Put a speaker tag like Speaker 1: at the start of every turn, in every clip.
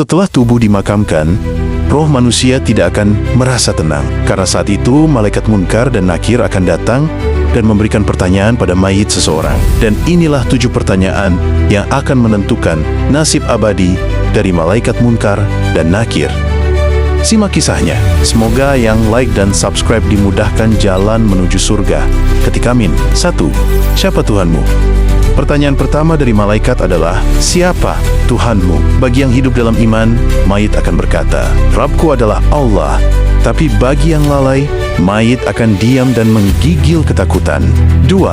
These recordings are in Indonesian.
Speaker 1: Setelah tubuh dimakamkan, roh manusia tidak akan merasa tenang. Karena saat itu, malaikat Munkar dan Nakir akan datang dan memberikan pertanyaan pada mayit seseorang. Dan inilah 7 pertanyaan yang akan menentukan nasib abadi dari malaikat Munkar dan Nakir. Simak kisahnya. Semoga yang like dan subscribe dimudahkan jalan menuju surga. Ketik amin. 1. Siapa Tuhanmu? Pertanyaan pertama dari malaikat adalah, siapa Tuhanmu? Bagi yang hidup dalam iman, mayit akan berkata, Rabbku adalah Allah. Tapi bagi yang lalai, mayit akan diam dan menggigil ketakutan. 2.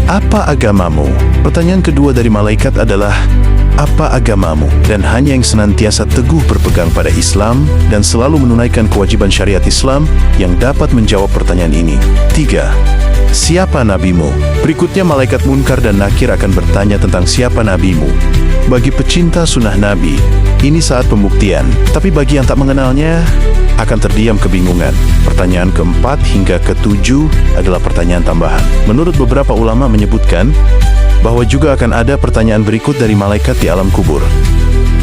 Speaker 1: Apa agamamu? Pertanyaan kedua dari malaikat adalah, apa agamamu? Dan hanya yang senantiasa teguh berpegang pada Islam dan selalu menunaikan kewajiban syariat Islam yang dapat menjawab pertanyaan ini. 3. Siapa nabimu? Berikutnya malaikat Munkar dan Nakir akan bertanya tentang siapa nabimu. Bagi pecinta sunnah Nabi, ini saat pembuktian. Tapi bagi yang tak mengenalnya, akan terdiam kebingungan. Pertanyaan keempat hingga ketujuh adalah pertanyaan tambahan. Menurut beberapa ulama menyebutkan bahwa juga akan ada pertanyaan berikut dari malaikat di alam kubur.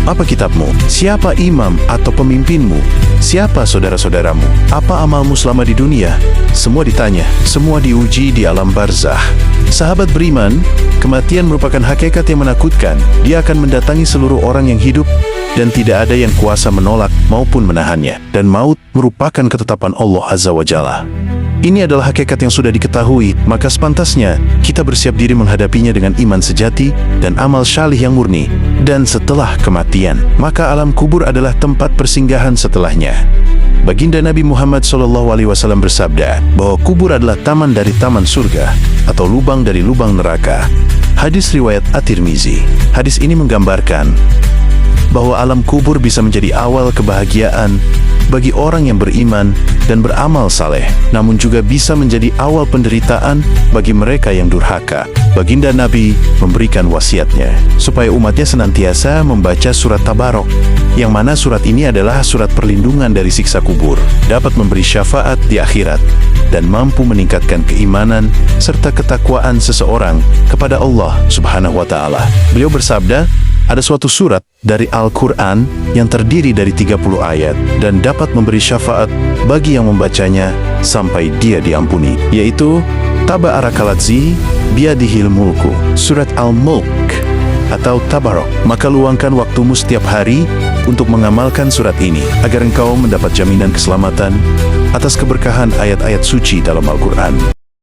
Speaker 1: Apa kitabmu? Siapa imam atau pemimpinmu? Siapa saudara-saudaramu? Apa amalmu selama di dunia? Semua ditanya, semua diuji di alam barzah. Sahabat beriman, kematian merupakan hakikat yang menakutkan. Dia akan mendatangi seluruh orang yang hidup dan tidak ada yang kuasa menolak maupun menahannya. Dan maut merupakan ketetapan Allah Azza wa Jalla. Ini adalah hakikat yang sudah diketahui, maka sepantasnya kita bersiap diri menghadapinya dengan iman sejati dan amal syalih yang murni. Dan setelah kematian, maka alam kubur adalah tempat persinggahan setelahnya. Baginda Nabi Muhammad SAW bersabda bahwa kubur adalah taman dari taman surga atau lubang dari lubang neraka. Hadis riwayat At-Tirmizi. Hadis ini menggambarkan bahwa alam kubur bisa menjadi awal kebahagiaan bagi orang yang beriman dan beramal saleh, namun juga bisa menjadi awal penderitaan bagi mereka yang durhaka. Baginda Nabi memberikan wasiatnya supaya umatnya senantiasa membaca surat Tabarok, yang mana surat ini adalah surat perlindungan dari siksa kubur, dapat memberi syafaat di akhirat, dan mampu meningkatkan keimanan serta ketakwaan seseorang kepada Allah Subhanahu wa Ta'ala. Beliau bersabda, ada suatu surat dari Al-Quran yang terdiri dari 30 ayat dan dapat memberi syafaat bagi yang membacanya sampai dia diampuni, yaitu Tabarakaladzi biyadihil mulku, surat Al-Mulk atau Tabarok. Maka luangkan waktumu setiap hari untuk mengamalkan surat ini agar engkau mendapat jaminan keselamatan atas keberkahan ayat-ayat suci dalam Al-Quran.